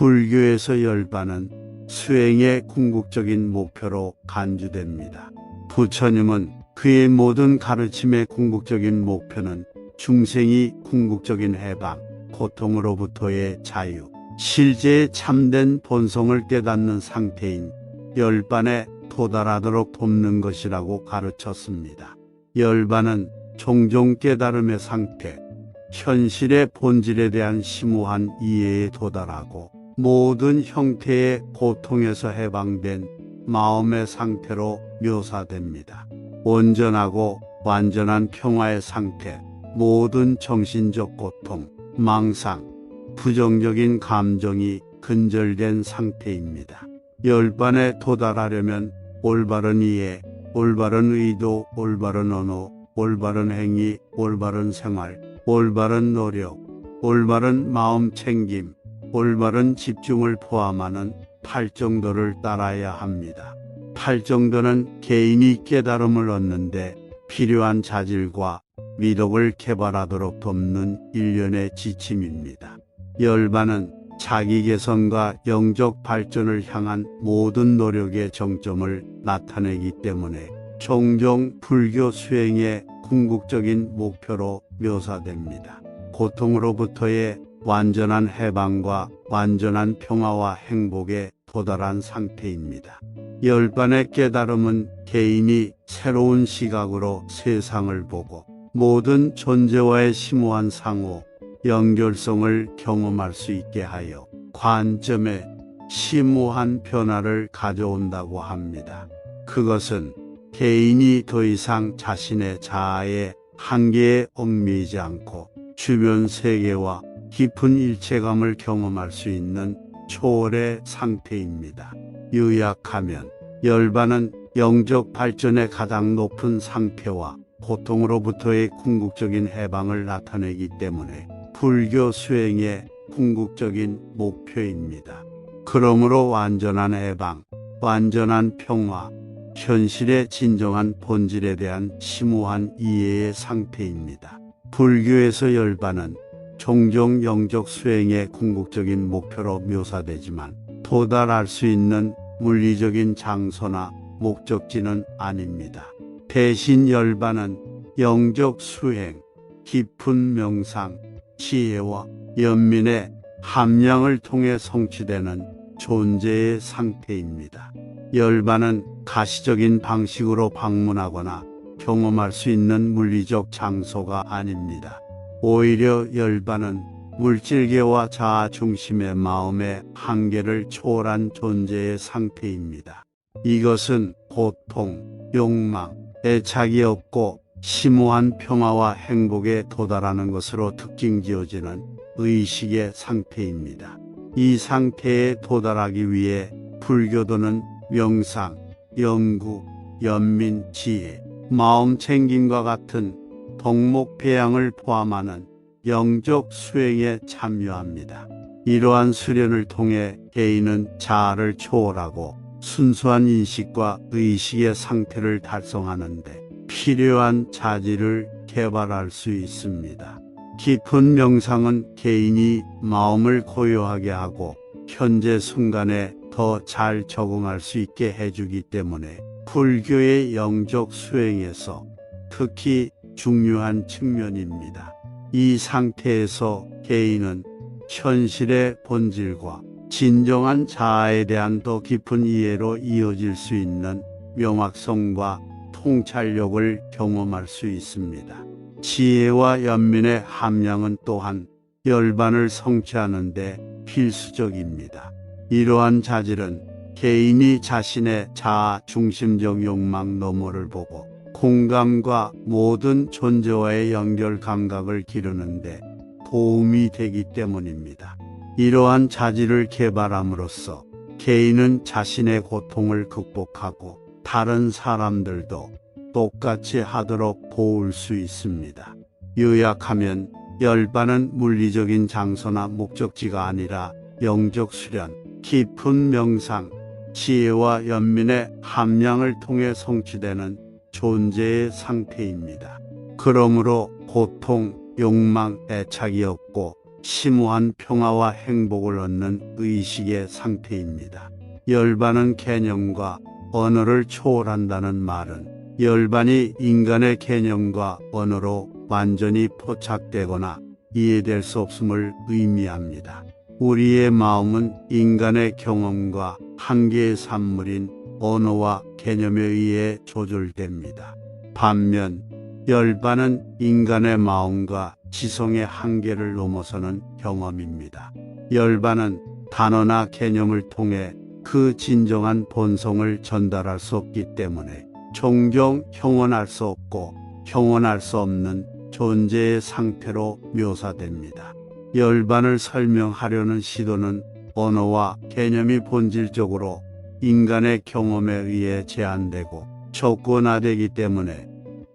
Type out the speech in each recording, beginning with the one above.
불교에서 열반은 수행의 궁극적인 목표로 간주됩니다. 부처님은 그의 모든 가르침의 궁극적인 목표는 중생이 궁극적인 해방, 고통으로부터의 자유, 실제의 참된 본성을 깨닫는 상태인 열반에 도달하도록 돕는 것이라고 가르쳤습니다. 열반은 종종 깨달음의 상태, 현실의 본질에 대한 심오한 이해에 도달하고 모든 형태의 고통에서 해방된 마음의 상태로 묘사됩니다. 온전하고 완전한 평화의 상태, 모든 정신적 고통, 망상, 부정적인 감정이 근절된 상태입니다. 열반에 도달하려면 올바른 이해, 올바른 의도, 올바른 언어, 올바른 행위, 올바른 생활, 올바른 노력, 올바른 마음 챙김, 올바른 집중을 포함하는 8정도를 따라야 합니다. 8정도는 개인이 깨달음을 얻는데 필요한 자질과 미덕을 개발하도록 돕는 일련의 지침입니다. 열반은 자기 개선과 영적 발전을 향한 모든 노력의 정점을 나타내기 때문에 종종 불교 수행의 궁극적인 목표로 묘사됩니다. 고통으로부터의 완전한 해방과 완전한 평화와 행복에 도달한 상태입니다. 열반의 깨달음은 개인이 새로운 시각으로 세상을 보고 모든 존재와의 심오한 상호, 연결성을 경험할 수 있게 하여 관점에 심오한 변화를 가져온다고 합니다. 그것은 개인이 더 이상 자신의 자아의 한계에 얽매이지 않고 주변 세계와 깊은 일체감을 경험할 수 있는 초월의 상태입니다. 요약하면 열반은 영적 발전의 가장 높은 상태와 고통으로부터의 궁극적인 해방을 나타내기 때문에 불교 수행의 궁극적인 목표입니다. 그러므로 완전한 해방, 완전한 평화, 현실의 진정한 본질에 대한 심오한 이해의 상태입니다. 불교에서 열반은 종종 영적 수행의 궁극적인 목표로 묘사되지만 도달할 수 있는 물리적인 장소나 목적지는 아닙니다. 대신 열반은 영적 수행, 깊은 명상, 지혜와 연민의 함량을 통해 성취되는 존재의 상태입니다. 열반은 가시적인 방식으로 방문하거나 경험할 수 있는 물리적 장소가 아닙니다. 오히려 열반은 물질계와 자아 중심의 마음의 한계를 초월한 존재의 상태입니다. 이것은 고통, 욕망, 애착이 없고 심오한 평화와 행복에 도달하는 것으로 특징지어지는 의식의 상태입니다. 이 상태에 도달하기 위해 불교도는 명상, 연구, 연민, 지혜, 마음 챙김과 같은 덕목배양을 포함하는 영적 수행에 참여합니다. 이러한 수련을 통해 개인은 자아를 초월하고 순수한 인식과 의식의 상태를 달성하는데 필요한 자질을 개발할 수 있습니다. 깊은 명상은 개인이 마음을 고요하게 하고 현재 순간에 더 잘 적응할 수 있게 해주기 때문에 불교의 영적 수행에서 특히 중요한 측면입니다. 이 상태에서 개인은 현실의 본질과 진정한 자아에 대한 더 깊은 이해로 이어질 수 있는 명확성과 통찰력을 경험할 수 있습니다. 지혜와 연민의 함량은 또한 열반을 성취하는 데 필수적입니다. 이러한 자질은 개인이 자신의 자아 중심적 욕망 너머를 보고 공감과 모든 존재와의 연결 감각을 기르는데 도움이 되기 때문입니다. 이러한 자질을 개발함으로써 개인은 자신의 고통을 극복하고 다른 사람들도 똑같이 하도록 도울 수 있습니다. 요약하면 열반은 물리적인 장소나 목적지가 아니라 영적 수련, 깊은 명상, 지혜와 연민의 함량을 통해 성취되는 존재의 상태입니다. 그러므로 고통, 욕망, 애착이 없고 심오한 평화와 행복을 얻는 의식의 상태입니다. 열반은 개념과 언어를 초월한다는 말은 열반이 인간의 개념과 언어로 완전히 포착되거나 이해될 수 없음을 의미합니다. 우리의 마음은 인간의 경험과 한계의 산물인 언어와 개념에 의해 조절됩니다. 반면 열반은 인간의 마음과 지성의 한계를 넘어서는 경험입니다. 열반은 단어나 개념을 통해 그 진정한 본성을 전달할 수 없기 때문에 종종 형언할 수 없고 형언할 수 없는 존재의 상태로 묘사됩니다. 열반을 설명하려는 시도는 언어와 개념이 본질적으로 인간의 경험에 의해 제한되고 조건화되기 때문에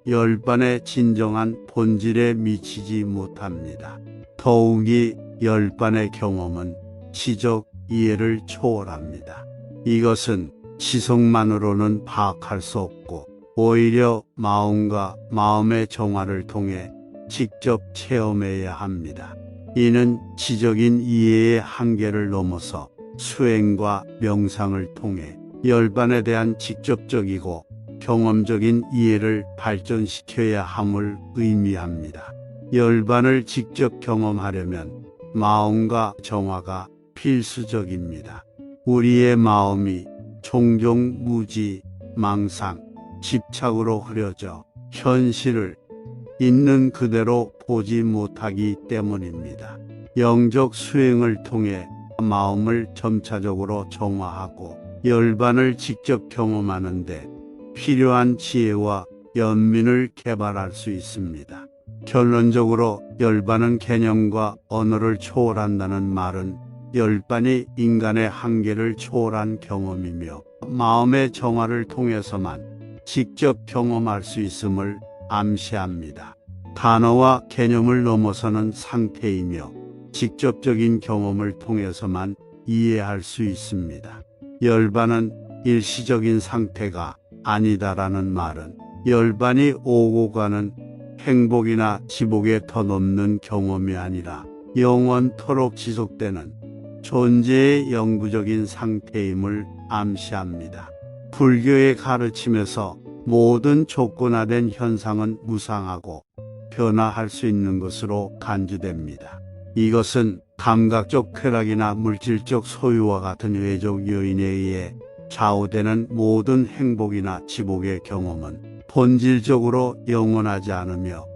열반의 진정한 본질에 미치지 못합니다. 더욱이 열반의 경험은 지적 이해를 초월합니다. 이것은 지성만으로는 파악할 수 없고 오히려 마음과 마음의 정화를 통해 직접 체험해야 합니다. 이는 지적인 이해의 한계를 넘어서 수행과 명상을 통해 열반에 대한 직접적이고 경험적인 이해를 발전시켜야 함을 의미합니다. 열반을 직접 경험하려면 마음과 정화가 필수적입니다. 우리의 마음이 종종 무지, 망상, 집착으로 흐려져 현실을 있는 그대로 보지 못하기 때문입니다. 영적 수행을 통해 마음을 점차적으로 정화하고 열반을 직접 경험하는데 필요한 지혜와 연민을 개발할 수 있습니다. 결론적으로 열반은 개념과 언어를 초월한다는 말은 열반이 인간의 한계를 초월한 경험이며 마음의 정화를 통해서만 직접 경험할 수 있음을 암시합니다. 단어와 개념을 넘어서는 상태이며 직접적인 경험을 통해서만 이해할 수 있습니다. 열반은 일시적인 상태가 아니다라는 말은 열반이 오고 가는 행복이나 지복에 터넘는 경험이 아니라 영원토록 지속되는 존재의 영구적인 상태임을 암시합니다. 불교의 가르침에서 모든 조건화된 현상은 무상하고 변화할 수 있는 것으로 간주됩니다. 이것은 감각적 쾌락이나 물질적 소유와 같은 외적 요인에 의해 좌우되는 모든 행복이나 지복의 경험은 본질적으로 영원하지 않으며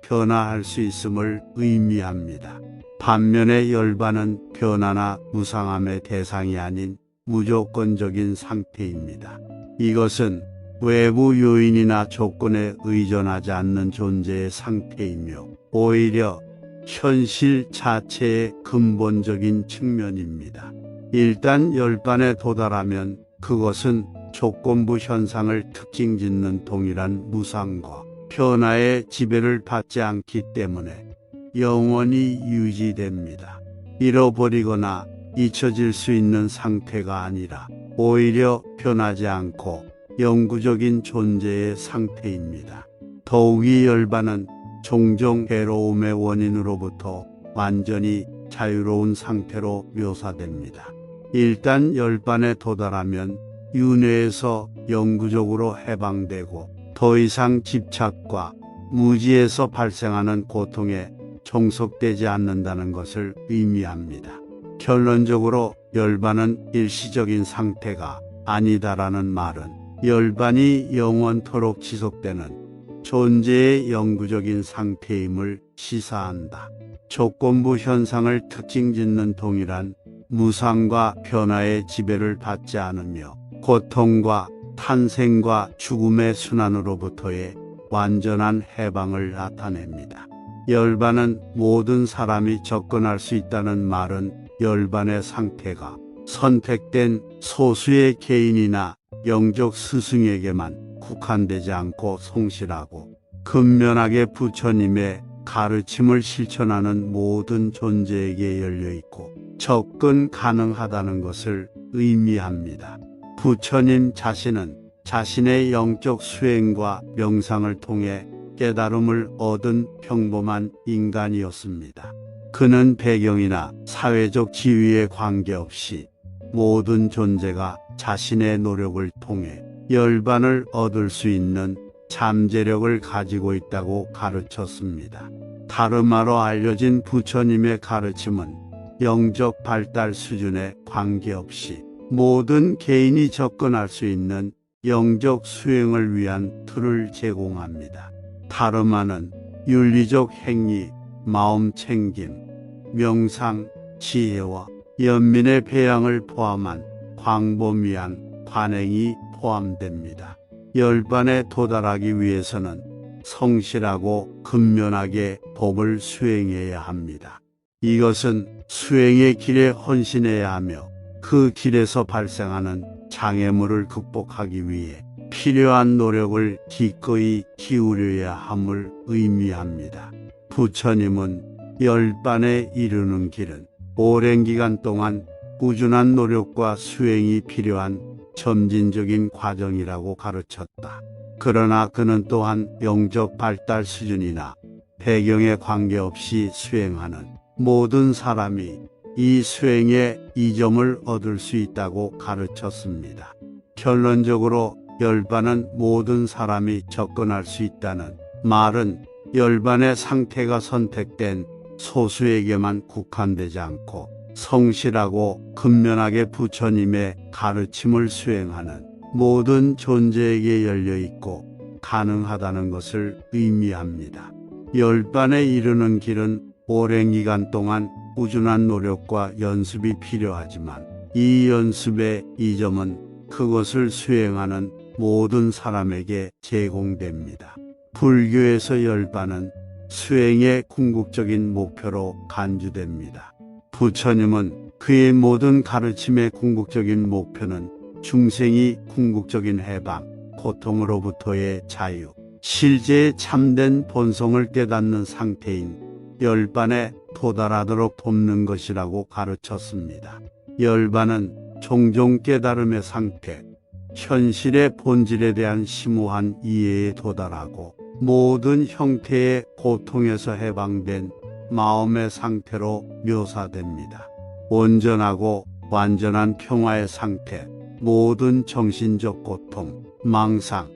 변화할 수 있음을 의미합니다. 반면에 열반은 변화나 무상함의 대상이 아닌 무조건적인 상태입니다. 이것은 외부 요인이나 조건에 의존하지 않는 존재의 상태이며 오히려 현실 자체의 근본적인 측면입니다. 일단 열반에 도달하면 그것은 조건부 현상을 특징 짓는 동일한 무상과 변화의 지배를 받지 않기 때문에 영원히 유지됩니다. 잃어버리거나 잊혀질 수 있는 상태가 아니라 오히려 변하지 않고 영구적인 존재의 상태입니다. 더욱이 열반은 종종 괴로움의 원인으로부터 완전히 자유로운 상태로 묘사됩니다. 일단 열반에 도달하면 윤회에서 영구적으로 해방되고 더 이상 집착과 무지에서 발생하는 고통에 종속되지 않는다는 것을 의미합니다. 결론적으로 열반은 일시적인 상태가 아니다라는 말은 열반이 영원토록 지속되는 존재의 영구적인 상태임을 시사한다. 조건부 현상을 특징 짓는 동일한 무상과 변화의 지배를 받지 않으며 고통과 탄생과 죽음의 순환으로부터의 완전한 해방을 나타냅니다. 열반은 모든 사람이 접근할 수 있다는 말은 열반의 상태가 선택된 소수의 개인이나 영적 스승에게만 국한되지 않고 성실하고 근면하게 부처님의 가르침을 실천하는 모든 존재에게 열려있고 접근 가능하다는 것을 의미합니다. 부처님 자신은 자신의 영적 수행과 명상을 통해 깨달음을 얻은 평범한 인간이었습니다. 그는 배경이나 사회적 지위에 관계없이 모든 존재가 자신의 노력을 통해 열반을 얻을 수 있는 잠재력을 가지고 있다고 가르쳤습니다. 다르마로 알려진 부처님의 가르침은 영적 발달 수준에 관계없이 모든 개인이 접근할 수 있는 영적 수행을 위한 틀을 제공합니다. 다르마는 윤리적 행위, 마음 챙김, 명상, 지혜와 연민의 배양을 포함한 광범위한 관행이 포함됩니다. 열반에 도달하기 위해서는 성실하고 근면하게 법을 수행해야 합니다. 이것은 수행의 길에 헌신해야 하며 그 길에서 발생하는 장애물을 극복하기 위해 필요한 노력을 기꺼이 기울여야 함을 의미합니다. 부처님은 열반에 이르는 길은 오랜 기간 동안 꾸준한 노력과 수행이 필요한 점진적인 과정이라고 가르쳤다. 그러나 그는 또한 영적 발달 수준이나 배경에 관계없이 수행하는 모든 사람이 이 수행의 이점을 얻을 수 있다고 가르쳤습니다. 결론적으로 열반은 모든 사람이 접근할 수 있다는 말은 열반의 상태가 선택된 소수에게만 국한되지 않고 성실하고 근면하게 부처님의 가르침을 수행하는 모든 존재에게 열려 있고 가능하다는 것을 의미합니다. 열반에 이르는 길은 오랜 기간 동안 꾸준한 노력과 연습이 필요하지만 이 연습의 이점은 그것을 수행하는 모든 사람에게 제공됩니다. 불교에서 열반은 수행의 궁극적인 목표로 간주됩니다. 부처님은 그의 모든 가르침의 궁극적인 목표는 중생이 궁극적인 해방, 고통으로부터의 자유, 실제의 참된 본성을 깨닫는 상태인 열반에 도달하도록 돕는 것이라고 가르쳤습니다. 열반은 종종 깨달음의 상태, 현실의 본질에 대한 심오한 이해에 도달하고 모든 형태의 고통에서 해방된 마음의 상태로 묘사됩니다. 온전하고 완전한 평화의 상태, 모든 정신적 고통, 망상,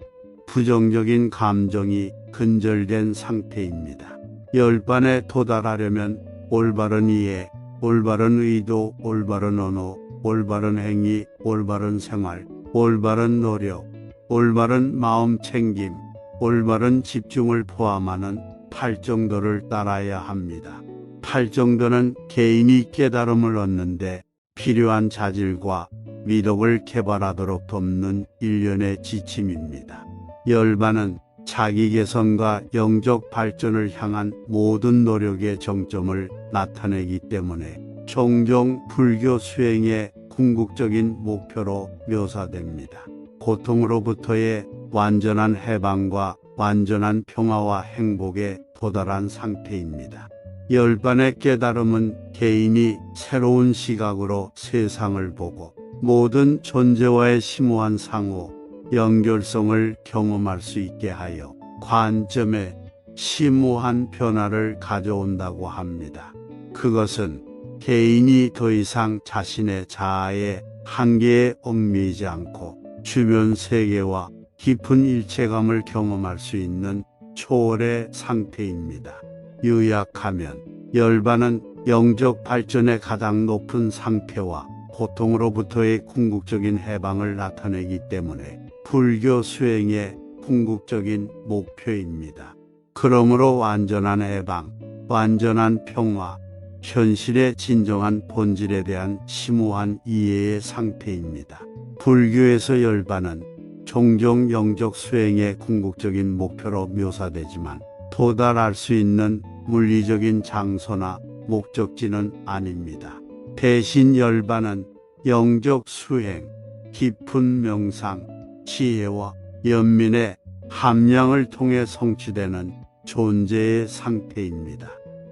부정적인 감정이 근절된 상태입니다. 열반에 도달하려면 올바른 이해, 올바른 의도, 올바른 언어, 올바른 행위, 올바른 생활, 올바른 노력, 올바른 마음 챙김, 올바른 집중을 포함하는 8정도를 따라야 합니다. 8정도는 개인이 깨달음을 얻는데 필요한 자질과 미덕을 개발하도록 돕는 일련의 지침입니다. 열반은 자기 개선과 영적 발전을 향한 모든 노력의 정점을 나타내기 때문에 종종 불교 수행의 궁극적인 목표로 묘사됩니다. 고통으로부터의 완전한 해방과 완전한 평화와 행복에 도달한 상태입니다. 열반의 깨달음은 개인이 새로운 시각으로 세상을 보고 모든 존재와의 심오한 상호, 연결성을 경험할 수 있게 하여 관점에 심오한 변화를 가져온다고 합니다. 그것은 개인이 더 이상 자신의 자아의 한계에 얽매이지 않고 주변 세계와 깊은 일체감을 경험할 수 있는 초월의 상태입니다. 요약하면 열반은 영적 발전의 가장 높은 상태와 고통으로부터의 궁극적인 해방을 나타내기 때문에 불교 수행의 궁극적인 목표입니다. 그러므로 완전한 해방, 완전한 평화, 현실의 진정한 본질에 대한 심오한 이해의 상태입니다. 불교에서 열반은 종종 영적 수행의 궁극적인 목표로 묘사되지만 도달할 수 있는 물리적인 장소나 목적지는 아닙니다. 대신 열반은 영적 수행, 깊은 명상, 지혜와 연민의 함량을 통해 성취되는 존재의 상태입니다.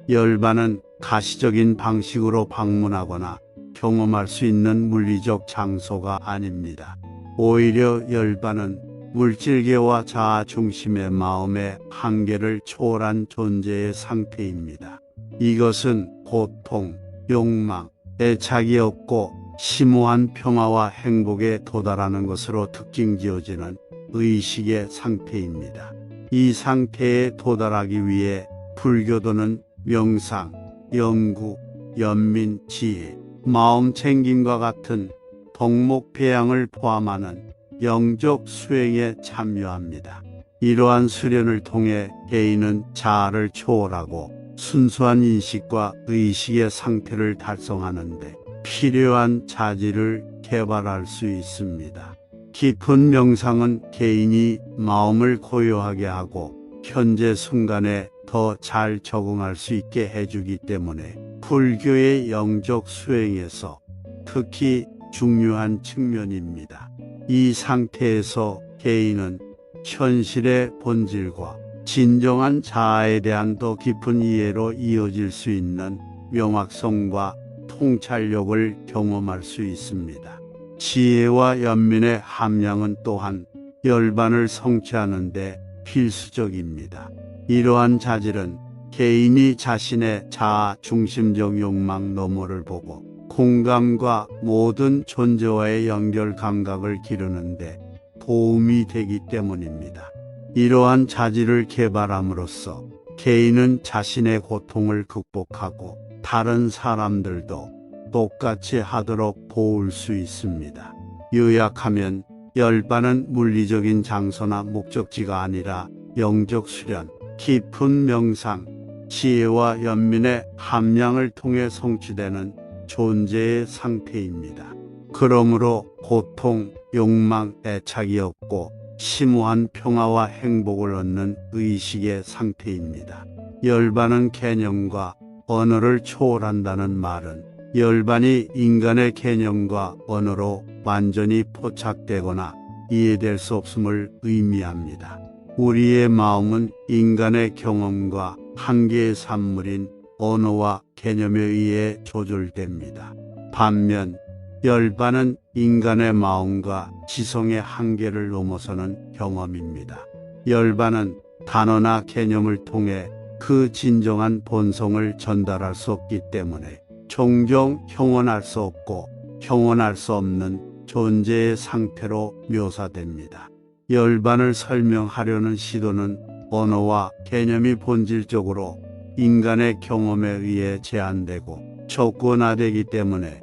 열반은 가시적인 방식으로 방문하거나 경험할 수 있는 물리적 장소가 아닙니다. 오히려 열반은 물질계와 자아 중심의 마음의 한계를 초월한 존재의 상태입니다. 이것은 고통, 욕망, 애착이 없고 심오한 평화와 행복에 도달하는 것으로 특징 지어지는 의식의 상태입니다. 이 상태에 도달하기 위해 불교도는 명상, 연구, 연민, 지혜, 마음 챙김과 같은 덕목배양을 포함하는 영적 수행에 참여합니다. 이러한 수련을 통해 개인은 자아를 초월하고 순수한 인식과 의식의 상태를 달성하는데 필요한 자질을 개발할 수 있습니다. 깊은 명상은 개인이 마음을 고요하게 하고 현재 순간에 더 잘 적응할 수 있게 해주기 때문에 불교의 영적 수행에서 특히 중요한 측면입니다. 이 상태에서 개인은 현실의 본질과 진정한 자아에 대한 더 깊은 이해로 이어질 수 있는 명확성과 통찰력을 경험할 수 있습니다. 지혜와 연민의 함량은 또한 열반을 성취하는 데 필수적입니다. 이러한 자질은 개인이 자신의 자아 중심적 욕망 너머를 보고 공감과 모든 존재와의 연결 감각을 기르는데 도움이 되기 때문입니다. 이러한 자질을 개발함으로써 개인은 자신의 고통을 극복하고 다른 사람들도 똑같이 하도록 도울 수 있습니다. 요약하면 열반은 물리적인 장소나 목적지가 아니라 영적 수련, 깊은 명상, 지혜와 연민의 함량을 통해 성취되는 존재의 상태입니다. 그러므로 고통, 욕망, 애착이 없고 심오한 평화와 행복을 얻는 의식의 상태입니다. 열반은 개념과 언어를 초월한다는 말은 열반이 인간의 개념과 언어로 완전히 포착되거나 이해될 수 없음을 의미합니다. 우리의 마음은 인간의 경험과 한계의 산물인 언어와 개념에 의해 조절됩니다. 반면 열반은 인간의 마음과 지성의 한계를 넘어서는 경험입니다. 열반은 단어나 개념을 통해 그 진정한 본성을 전달할 수 없기 때문에 종종 형언할 수 없고 형언할 수 없는 존재의 상태로 묘사됩니다. 열반을 설명하려는 시도는 언어와 개념이 본질적으로 인간의 경험에 의해 제한되고 조건화되기 때문에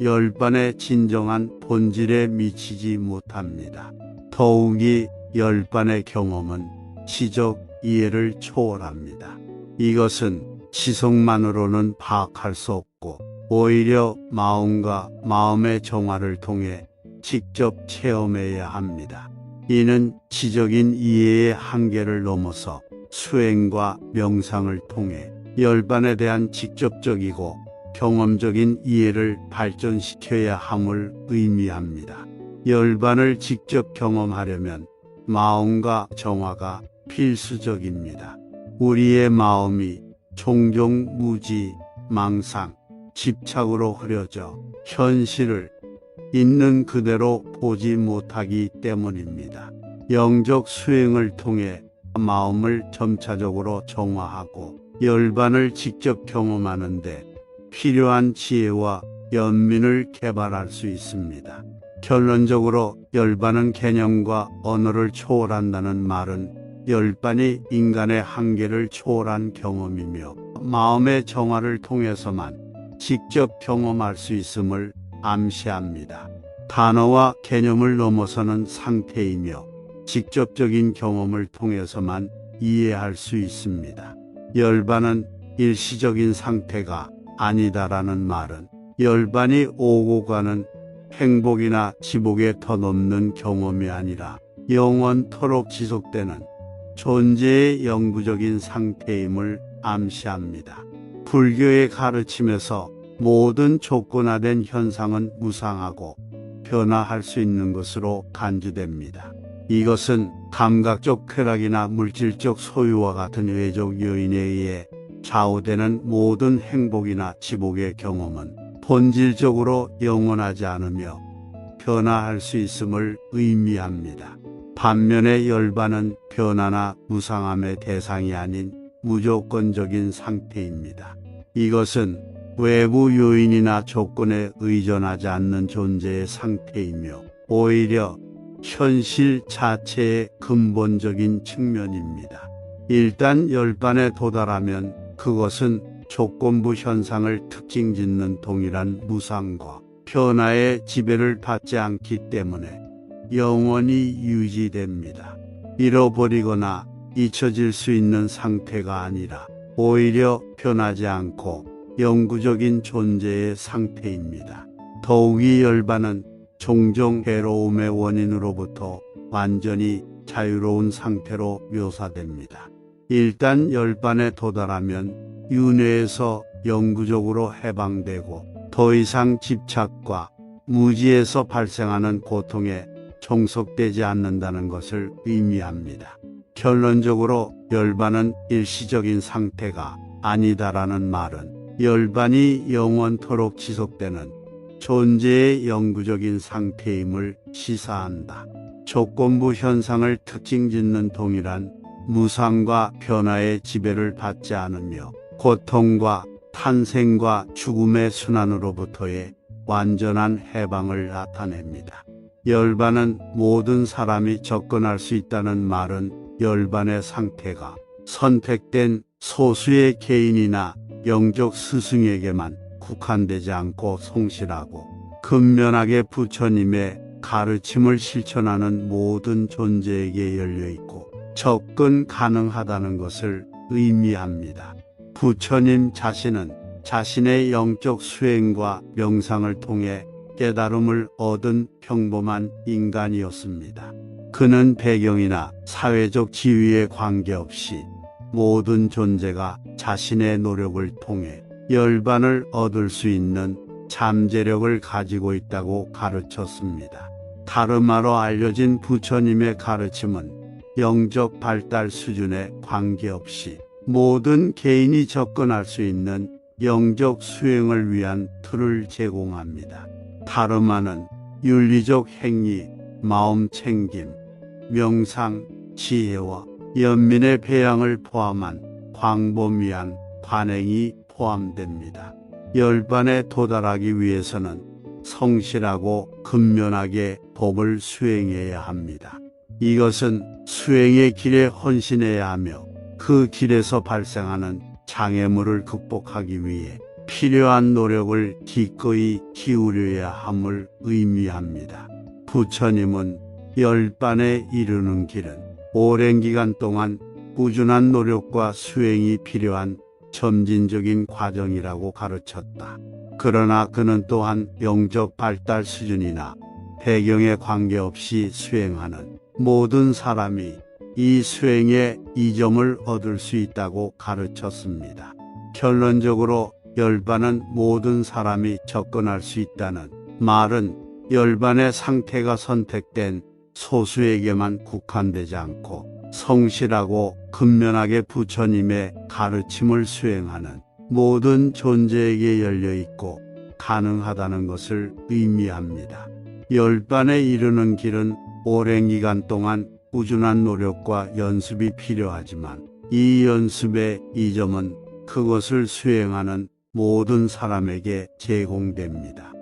열반의 진정한 본질에 미치지 못합니다. 더욱이 열반의 경험은 지적 이해를 초월합니다. 이것은 지성만으로는 파악할 수 없고 오히려 마음과 마음의 정화를 통해 직접 체험해야 합니다. 이는 지적인 이해의 한계를 넘어서 수행과 명상을 통해 열반에 대한 직접적이고 경험적인 이해를 발전시켜야 함을 의미합니다. 열반을 직접 경험하려면 마음과 정화가 필수적입니다. 우리의 마음이 종종 무지, 망상, 집착으로 흐려져 현실을 있는 그대로 보지 못하기 때문입니다. 영적 수행을 통해 마음을 점차적으로 정화하고 열반을 직접 경험하는데 필요한 지혜와 연민을 개발할 수 있습니다. 결론적으로 열반은 개념과 언어를 초월한다는 말은 열반이 인간의 한계를 초월한 경험이며 마음의 정화를 통해서만 직접 경험할 수 있음을 암시합니다. 단어와 개념을 넘어서는 상태이며 직접적인 경험을 통해서만 이해할 수 있습니다. 열반은 일시적인 상태가 아니다라는 말은 열반이 오고 가는 행복이나 지복에 터넘는 경험이 아니라 영원토록 지속되는 존재의 영구적인 상태임을 암시합니다. 불교의 가르침에서 모든 조건화된 현상은 무상하고 변화할 수 있는 것으로 간주됩니다. 이것은 감각적 쾌락이나 물질적 소유와 같은 외적 요인에 의해 좌우되는 모든 행복이나 지복의 경험은 본질적으로 영원하지 않으며 변화할 수 있음을 의미합니다. 반면에 열반은 변화나 무상함의 대상이 아닌 무조건적인 상태입니다. 이것은 외부 요인이나 조건에 의존하지 않는 존재의 상태이며 오히려 현실 자체의 근본적인 측면입니다. 일단 열반에 도달하면 그것은 조건부 현상을 특징짓는 동일한 무상과 변화의 지배를 받지 않기 때문에 영원히 유지됩니다. 잃어버리거나 잊혀질 수 있는 상태가 아니라 오히려 변하지 않고 영구적인 존재의 상태입니다. 더욱이 열반은 종종 괴로움의 원인으로부터 완전히 자유로운 상태로 묘사됩니다. 일단 열반에 도달하면 윤회에서 영구적으로 해방되고 더 이상 집착과 무지에서 발생하는 고통에 종속되지 않는다는 것을 의미합니다. 결론적으로 열반은 일시적인 상태가 아니다라는 말은 열반이 영원토록 지속되는 존재의 영구적인 상태임을 시사한다. 조건부 현상을 특징짓는 동일한 무상과 변화의 지배를 받지 않으며 고통과 탄생과 죽음의 순환으로부터의 완전한 해방을 나타냅니다. 열반은 모든 사람이 접근할 수 있다는 말은 열반의 상태가 선택된 소수의 개인이나 영적 스승에게만 국한되지 않고 성실하고 근면하게 부처님의 가르침을 실천하는 모든 존재에게 열려있고 접근 가능하다는 것을 의미합니다. 부처님 자신은 자신의 영적 수행과 명상을 통해 깨달음을 얻은 평범한 인간이었습니다. 그는 배경이나 사회적 지위에 관계없이 모든 존재가 자신의 노력을 통해 열반을 얻을 수 있는 잠재력을 가지고 있다고 가르쳤습니다. 다르마로 알려진 부처님의 가르침은 영적 발달 수준에 관계없이 모든 개인이 접근할 수 있는 영적 수행을 위한 틀을 제공합니다. 다르마는 윤리적 행위, 마음 챙김, 명상, 지혜와 연민의 배양을 포함한 광범위한 관행이 포함됩니다. 열반에 도달하기 위해서는 성실하고 근면하게 법을 수행해야 합니다. 이것은 수행의 길에 헌신해야 하며 그 길에서 발생하는 장애물을 극복하기 위해 필요한 노력을 기꺼이 기울여야 함을 의미합니다. 부처님은 열반에 이르는 길은 오랜 기간 동안 꾸준한 노력과 수행이 필요한 점진적인 과정이라고 가르쳤다. 그러나 그는 또한 영적 발달 수준이나 배경에 관계없이 수행하는 모든 사람이 이 수행의 이점을 얻을 수 있다고 가르쳤습니다. 결론적으로 열반은 모든 사람이 접근할 수 있다는 말은 열반의 상태가 선택된 소수에게만 국한되지 않고 성실하고 근면하게 부처님의 가르침을 수행하는 모든 존재에게 열려있고 가능하다는 것을 의미합니다. 열반에 이르는 길은 오랜 기간 동안 꾸준한 노력과 연습이 필요하지만 이 연습의 이점은 그것을 수행하는 모든 사람에게 제공됩니다.